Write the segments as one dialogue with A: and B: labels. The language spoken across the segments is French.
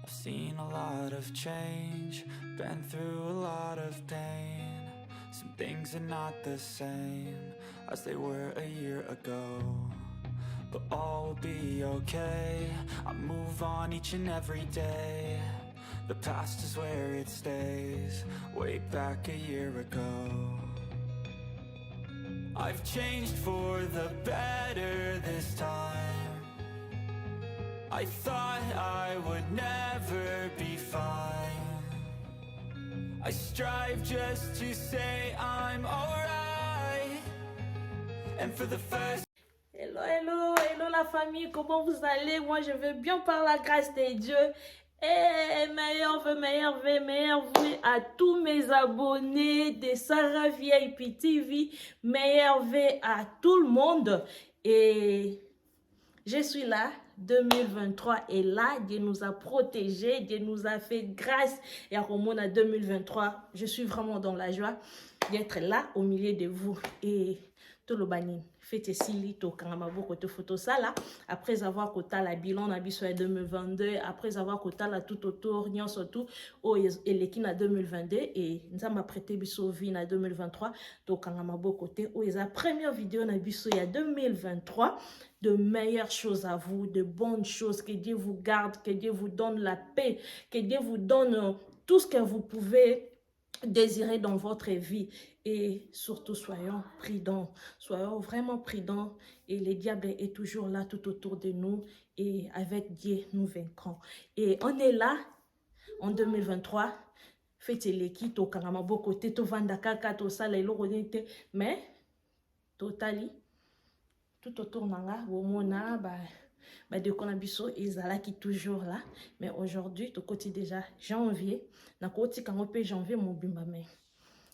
A: I've seen a lot of change, been through a lot of pain. Some things are not the same as they were a year ago, but all will be okay. I move on each and every day. The past is where it stays, way back a year ago. I've changed for the better this time. I thought I would never be fine. I strive just to say I'm alright. And for the first...
B: Hello, hello, hello la famille, comment vous allez? Moi je vais bien par la grâce de Dieu. Et meilleur vœu à tous mes abonnés de Sarah VIP TV. Meilleur vœu à tout le monde. Et je suis là. 2023 est là, Dieu nous a protégés, Dieu nous a fait grâce. Et à Romona 2023, je suis vraiment dans la joie d'être là au milieu de vous. Et tout le banin, faites ici, to kangamabo kote photo ça là. Après avoir côté la bilan na biso 2022, après avoir côté la tout autour, nyon surtout au elekina 2022 et nous m'a prêté biso vie na 2023, to kangamabo côté au la première vidéo na biso il y a 2023. De meilleures choses à vous, de bonnes choses, que Dieu vous garde, que Dieu vous donne la paix, que Dieu vous donne tout ce que vous pouvez désirer dans votre vie. Et surtout, soyons prudents, soyons vraiment prudents. Et le diable est toujours là tout autour de nous. Et avec Dieu, nous vaincrons. Et on est là en 2023. Faites l'équipe au Kangamabo côté, to Vandakaka, to Salelo, mais totally. Tout autour nanga womona ba de konabiso ezala qui toujours là, mais aujourd'hui to côté déjà janvier na côté quand on peut janvier mon bimba, mais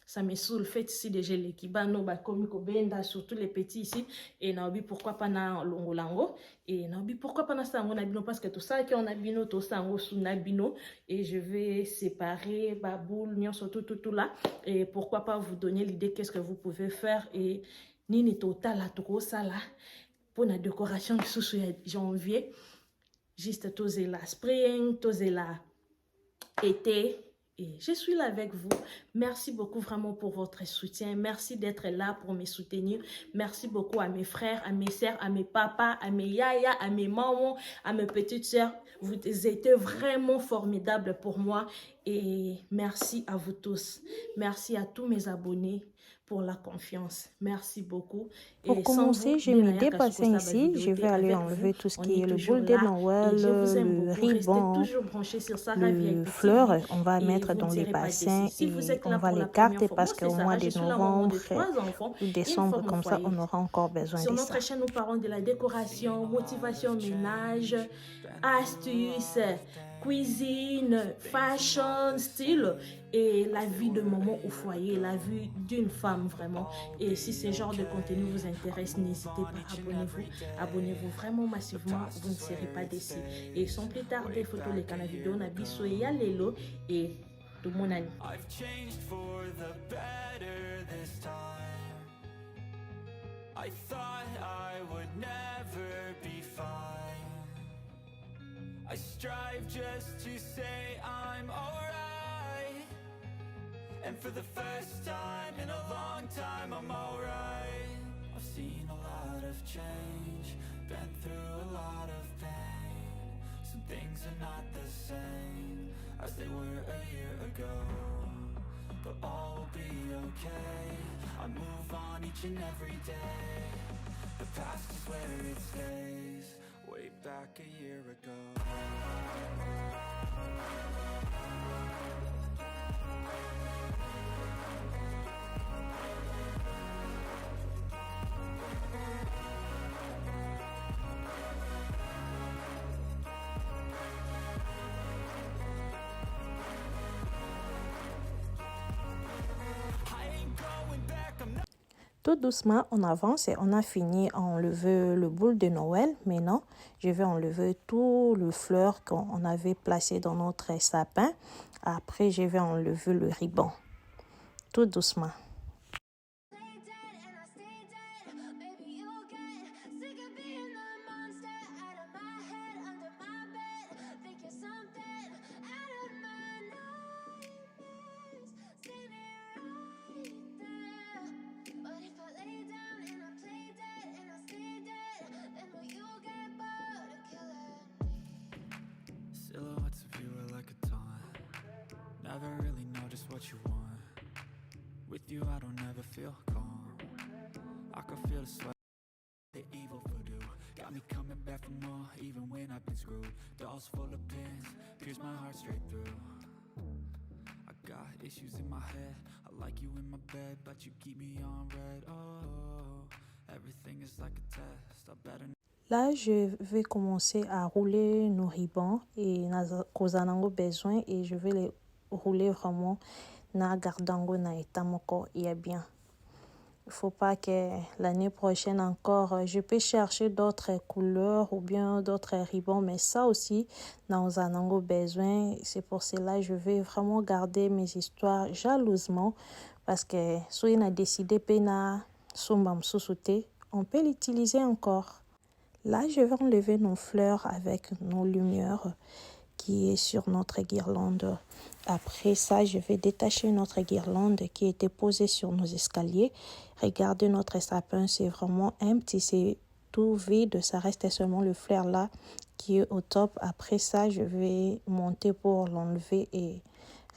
B: ça me saoule. Fait ici déjà l'équipe no ba komi ko benda, surtout les petits ici, et na obi pourquoi pas na longolango, et na obi pourquoi pas na sango na bino, parce que tout ça qui on a bino to sango sous na bino, et je vais séparer ba boule nion surtout tout là, et pourquoi pas vous donner l'idée qu'est-ce que vous pouvez faire. Et nini total toko sala pour la décoration de sous janvier, juste toser la spring, toser la été. Et je suis là avec vous. Merci beaucoup vraiment pour votre soutien. Merci d'être là pour me soutenir. Merci beaucoup à mes frères, à mes sœurs, à mes papas, à mes yaya, à mes mamans, à mes petites sœurs. Vous étiez vraiment formidables pour moi. Et merci à vous tous. Merci à tous mes abonnés pour la confiance. Merci beaucoup.
C: Pour commencer, je me dépasse ici. Je vais aller enlever tout ce qui est le boule de Noël, le ruban, le fleur. On va mettre dans les bassins et on va les garder parce qu'au mois de novembre ou décembre, comme ça, on aura encore besoin de ça.
B: Sur notre chaîne, nous parlons de la décoration, motivation, ménage, astuces, cuisine, fashion, style et la vie de maman au foyer, la vie d'une femme vraiment. Et si ce genre de contenu vous intéresse, n'hésitez pas, abonnez-vous vraiment massivement, vous ne serez pas déçus. Et sans plus tarder, photo les canaux vidéo na biso et yalelo et tout mon ami.
A: I thought I would never be fine. I strive just to say I'm alright. And for the first time in a long time, I'm alright. I've seen a lot of change, been through a lot of pain. Some things are not the same as they were a year ago, but all will be okay. I move on each and every day. The past is where it stays, way back a year ago.
C: Tout doucement, on avance et on a fini à enlever le boule de Noël. Maintenant, je vais enlever tout le fleur qu'on avait placé dans notre sapin. Après, je vais enlever le ruban. Tout doucement.
A: never really know just what you want. With you I don't ever feel calm. I can feel the sweat, the evil voodoo. Got me coming back for more even when I've been screwed. Dolls full of pins, pierce my heart straight through. I got issues in my head, I like you in my bed, but you keep me on red. Oh, everything is like a test, I better.
C: Là, je vais commencer à rouler nos ribans et nous besoin et je vais les rouler vraiment na gardango na etamoko et bien. Il faut pas que l'année prochaine encore, je peux chercher d'autres couleurs ou bien d'autres ribans, mais ça aussi, nous en avons besoin. C'est pour cela que je vais vraiment garder mes histoires jalousement parce que si on a décidé pena sombam sous-souté, on peut l'utiliser encore. Là, je vais enlever nos fleurs avec nos lumières qui est sur notre guirlande. Après ça, je vais détacher notre guirlande qui était posée sur nos escaliers. Regardez notre sapin, c'est vraiment empty, c'est tout vide. Ça reste seulement le fleur là qui est au top. Après ça, je vais monter pour l'enlever et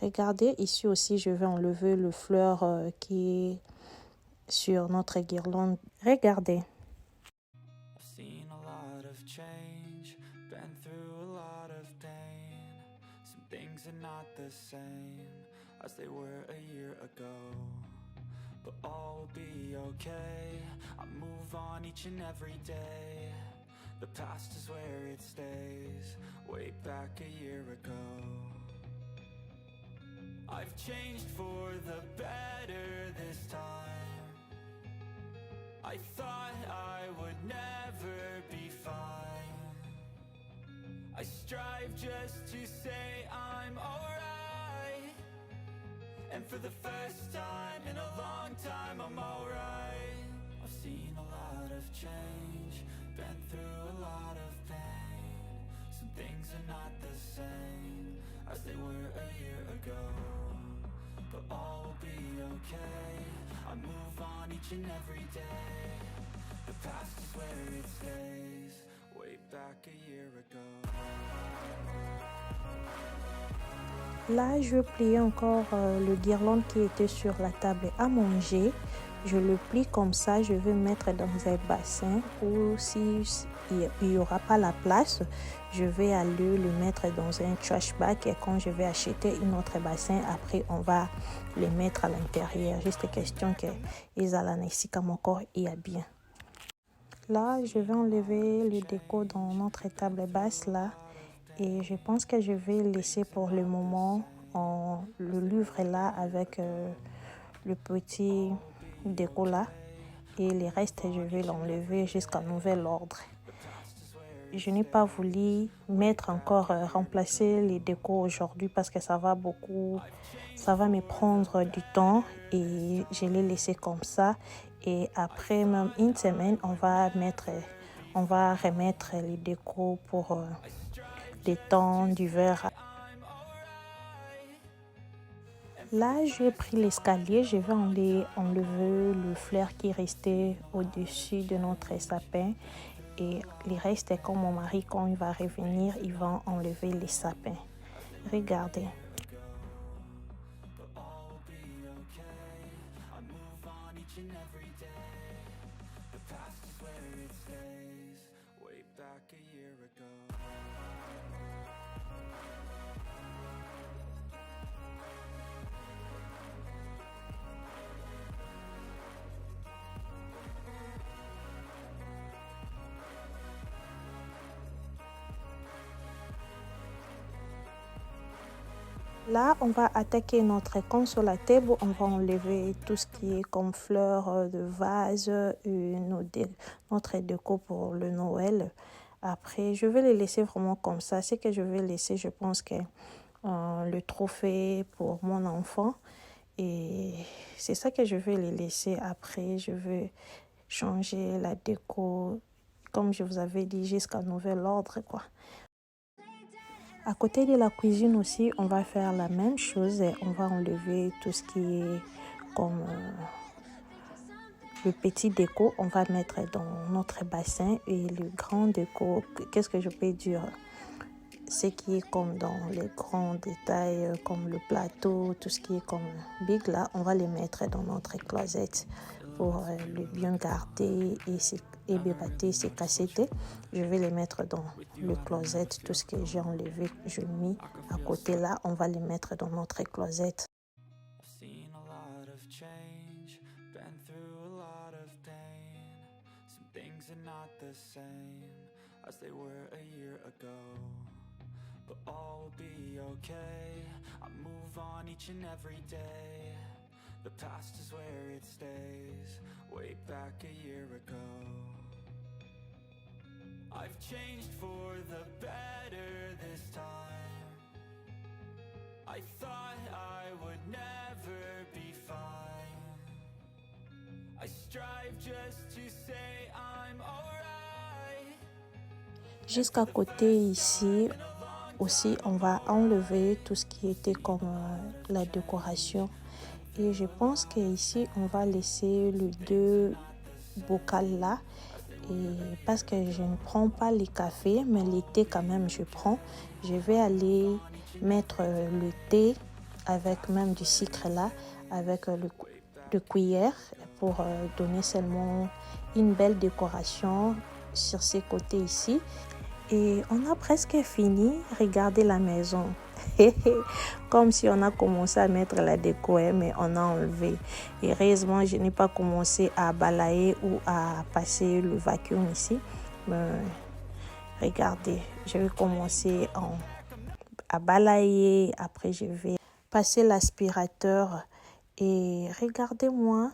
C: regardez ici aussi, je vais enlever le fleur qui est sur notre guirlande. Regardez.
A: Change, been through a lot of pain. Some things are not the same as they were a year ago, but all will be okay. I move on each and every day. The past is where it stays, way back a year ago. I've changed for the better this time. I thought I would never be fine. I strive just to say I'm alright, and for the first time in a long time I'm alright. I've seen a lot of change, been through a lot of pain. Some things are not the same as they were a year ago, but all will be okay. I move on each and every day. The past is where it stays, way back a year ago.
C: Là, je plie encore le guirlande qui était sur la table à manger. Je le plie comme ça, je vais mettre dans un bassin ou si il n'y aura pas la place, je vais aller le mettre dans un trash bag et quand je vais acheter un autre bassin, après on va les mettre à l'intérieur. Juste question que ils allaient ici comme encore il y a bien. Là, je vais enlever le déco dans notre table basse là et je pense que je vais laisser pour le moment le livre là avec le petit déco là et les restes je vais l'enlever jusqu'à nouvel ordre. Je n'ai pas voulu mettre encore remplacer les décos aujourd'hui parce que ça va me prendre du temps et je l'ai laissé comme ça et après même une semaine on va remettre les décos pour les temps d'hiver. Là, j'ai pris l'escalier, je vais enlever le fleur qui restait au-dessus de notre sapin. Et les restes, comme mon mari, quand il va revenir, il va enlever les sapins. Regardez. Là, on va attaquer notre console à table. On va enlever tout ce qui est comme fleurs de vase et notre déco pour le Noël. Après, je vais les laisser vraiment comme ça. Ce que je vais laisser, je pense que le trophée pour mon enfant. Et c'est ça que je vais les laisser. Après, je vais changer la déco, comme je vous avais dit, jusqu'à nouvel ordre, quoi. À côté de la cuisine aussi, on va faire la même chose. On va enlever tout ce qui est comme le petit déco. On va mettre dans notre bassin et le grand déco. Qu'est-ce que je peux dire? ce qui est comme dans les grands détails, comme le plateau, tout ce qui est comme big là, on va les mettre dans notre closet pour le bien garder et bébater ces cassettes. Je vais les mettre dans le closet. Tout ce que j'ai enlevé, je l'ai mis à côté là. On va les mettre dans notre closet.
A: As they were a year ago, but all will be okay. I move on each and every day. The past is where it stays, way back a year ago. I've changed for the better this time. I thought I would never be fine. I strive just to say I'm alright.
C: Jusqu'à côté ici, aussi, on va enlever tout ce qui était comme la décoration. Et je pense qu'ici, on va laisser les deux bocals là. Et parce que je ne prends pas les cafés, mais les thés quand même, je prends. Je vais aller mettre le thé avec même du sucre là, avec le cuillère pour donner seulement une belle décoration sur ces côtés ici. Et on a presque fini. Regardez la maison. Comme si on a commencé à mettre la déco, mais on a enlevé. Et heureusement, je n'ai pas commencé à balayer ou à passer le vacuum ici. Mais regardez, je vais commencer à balayer. Après, je vais passer l'aspirateur. Et regardez-moi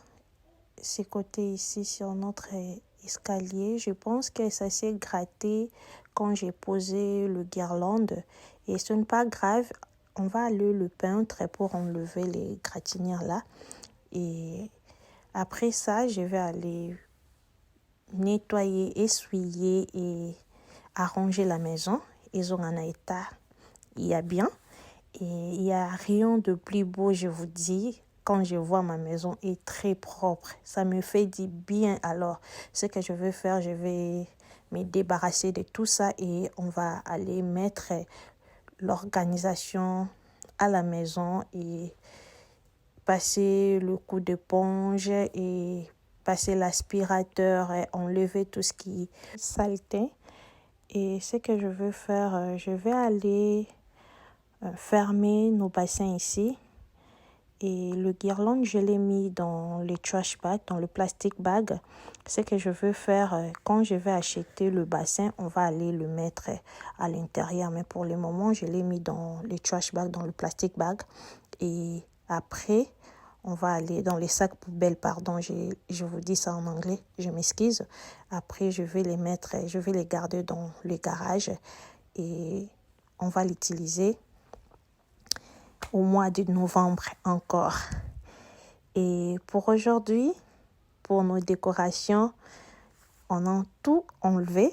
C: ce côté ici sur notre escalier. Je pense que ça s'est gratté quand j'ai posé le guirlande et ce n'est pas grave, on va aller le peindre pour enlever les gratinières là et après ça je vais aller nettoyer, essuyer et arranger la maison. Ils ont un état, il y a bien et il n'y a rien de plus beau, je vous dis. Quand je vois ma maison est très propre, ça me fait du bien. Alors, ce que je vais faire, je vais me débarrasser de tout ça et on va aller mettre l'organisation à la maison et passer le coup d'éponge et passer l'aspirateur et enlever tout ce qui est saleté. Et ce que je veux faire, je vais aller fermer nos bassins ici. Et le guirlande, je l'ai mis dans les trash bags, dans le plastic bag. Ce que je veux faire, quand je vais acheter le bassin, on va aller le mettre à l'intérieur. Mais pour le moment, je l'ai mis dans les trash bags, dans le plastic bag. Et après, on va aller dans les sacs poubelles. Pardon, je vous dis ça en anglais, je m'excuse. Après, je vais les mettre, je vais les garder dans le garage. Et on va l'utiliser au mois de novembre encore. Et pour aujourd'hui, pour nos décorations, on a tout enlevé.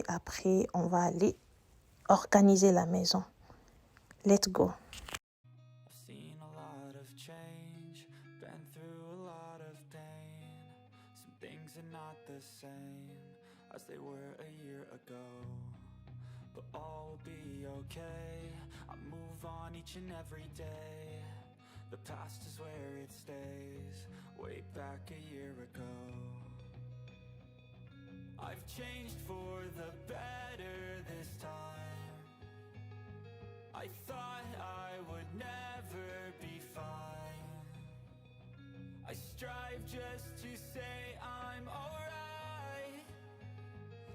C: Après, on va aller organiser la maison. Let's go.
A: Each and every day, the past is where it stays, way back a year ago. I've changed for the better this time. I thought I would never be fine. I strive just to say I'm alright.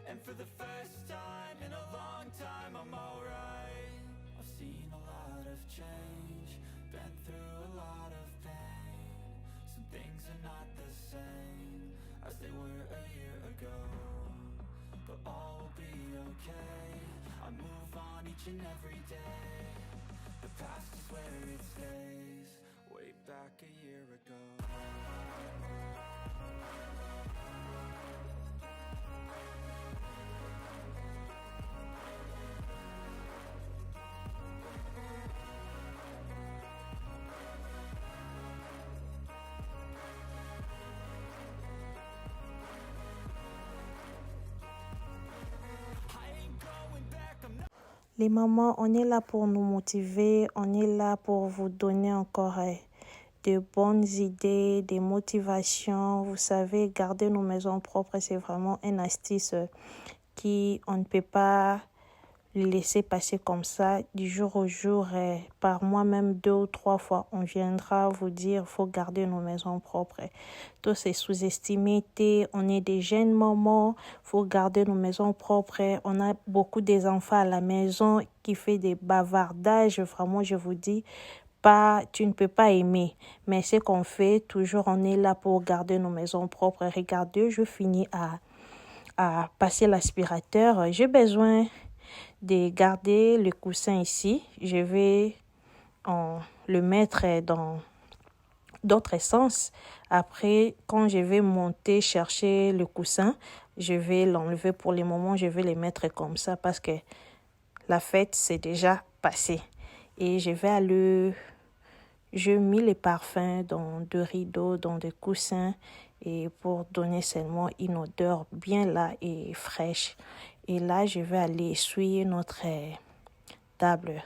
A: And for the first time in a long time, I'm alright. I've seen a lot of change, been through a lot of pain. Some things are not the same as they were a year ago, but all will be okay. I move on each and every day. The past is where it stays, way back a year ago.
C: Les mamans, on est là pour nous motiver, on est là pour vous donner encore de bonnes idées, des motivations. Vous savez, garder nos maisons propres, c'est vraiment une astuce qui on ne peut pas laisser passer comme ça du jour au jour. Par mois, même 2 ou 3 fois, on viendra vous dire il faut garder nos maisons propres. Tout c'est sous-estimé. On est des jeunes mamans, il faut garder nos maisons propres. On a beaucoup des enfants à la maison qui fait des bavardages. Vraiment, je vous dis, tu ne peux pas aimer. Mais ce qu'on fait, toujours, on est là pour garder nos maisons propres. Regardez, je finis à passer l'aspirateur. J'ai besoin de garder le coussin ici. Je vais le mettre dans d'autres sens. Après, quand je vais monter chercher le coussin, je vais l'enlever. Pour le moment, je vais les mettre comme ça parce que la fête c'est déjà passée. Et je vais aller... Je mis les parfums dans des rideaux, dans des coussins et pour donner seulement une odeur bien là et fraîche. Et là, je vais aller essuyer notre table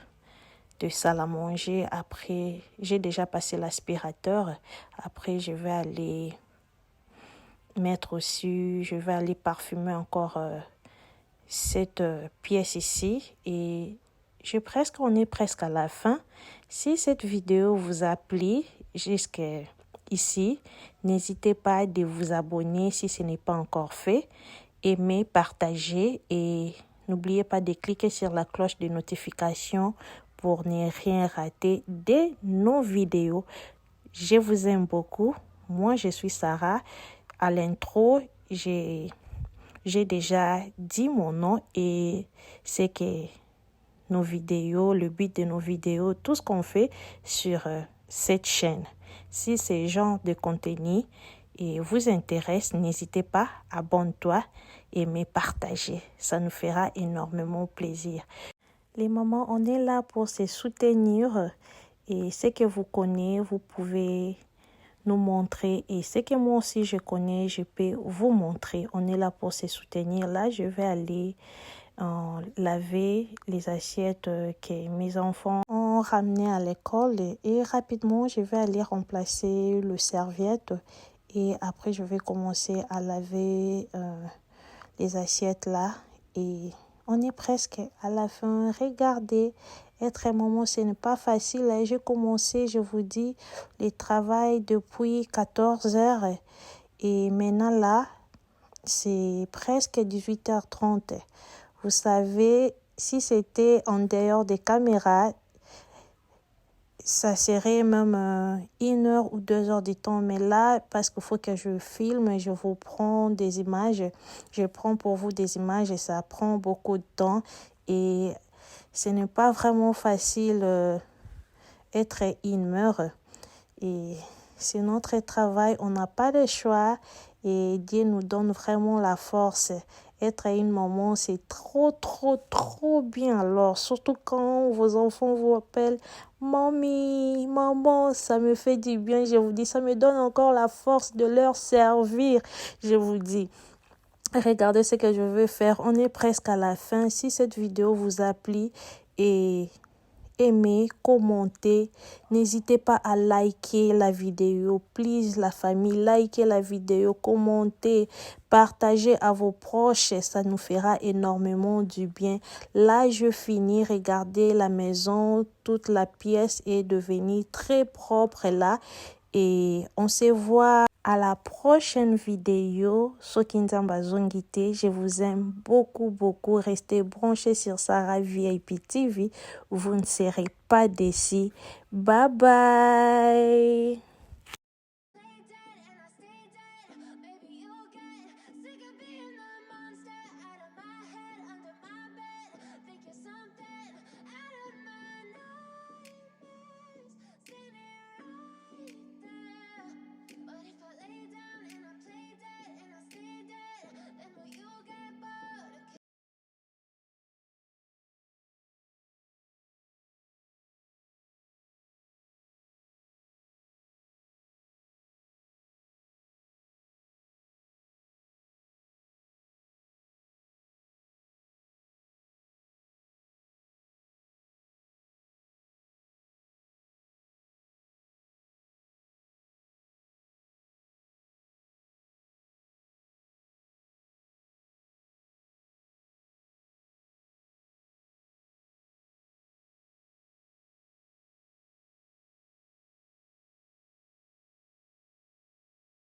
C: de salle à manger. Après, j'ai déjà passé l'aspirateur. Après, je vais aller mettre aussi, je vais aller parfumer encore cette pièce ici. Et on est presque à la fin. Si cette vidéo vous a plu jusqu'ici, n'hésitez pas à vous abonner si ce n'est pas encore fait. Aimez, partagez et n'oubliez pas de cliquer sur la cloche de notification pour ne rien rater de nos vidéos. Je vous aime beaucoup. Moi, je suis Sarah. À l'intro, j'ai déjà dit mon nom et c'est que nos vidéos, le but de nos vidéos, tout ce qu'on fait sur cette chaîne. Si ce genre de contenu vous intéresse, n'hésitez pas, abonne-toi, aimez, partagez. Ça nous fera énormément plaisir. Les mamans, on est là pour se soutenir et ce que vous connaissez, vous pouvez nous montrer et ce que moi aussi je connais, je peux vous montrer. On est là pour se soutenir. Là, je vais aller laver les assiettes que mes enfants ont ramenées à l'école et rapidement je vais aller remplacer le serviette et après je vais commencer à laver les assiettes là et on est presque à la fin. Regardez, être maman ce n'est pas facile. J'ai commencé, je vous dis, le travail depuis 14 heures et maintenant là c'est presque 18h30. Vous savez, si c'était en dehors des caméras, ça serait même 1 heure ou 2 heures de temps. Mais là, parce qu'il faut que je filme, je vous prends des images. Je prends pour vous des images et ça prend beaucoup de temps. Et ce n'est pas vraiment facile être une heure. Et c'est notre travail, on n'a pas de choix. Et Dieu nous donne vraiment la force. Être une maman, c'est trop, trop, trop bien. Alors, surtout quand vos enfants vous appellent « Mamie, maman », ça me fait du bien. Je vous dis, ça me donne encore la force de leur servir. Je vous dis, regardez ce que je veux faire. On est presque à la fin. Si cette vidéo vous a plu et aimez, commentez, n'hésitez pas à liker la vidéo, please la famille, likez la vidéo, commentez, partagez à vos proches, ça nous fera énormément du bien. Là, je finis, regardez la maison, toute la pièce est devenue très propre là et on se voit à la prochaine vidéo. Je vous aime beaucoup, beaucoup. Restez branchés sur Sarah VIP TV. Vous ne serez pas déçus. Bye bye.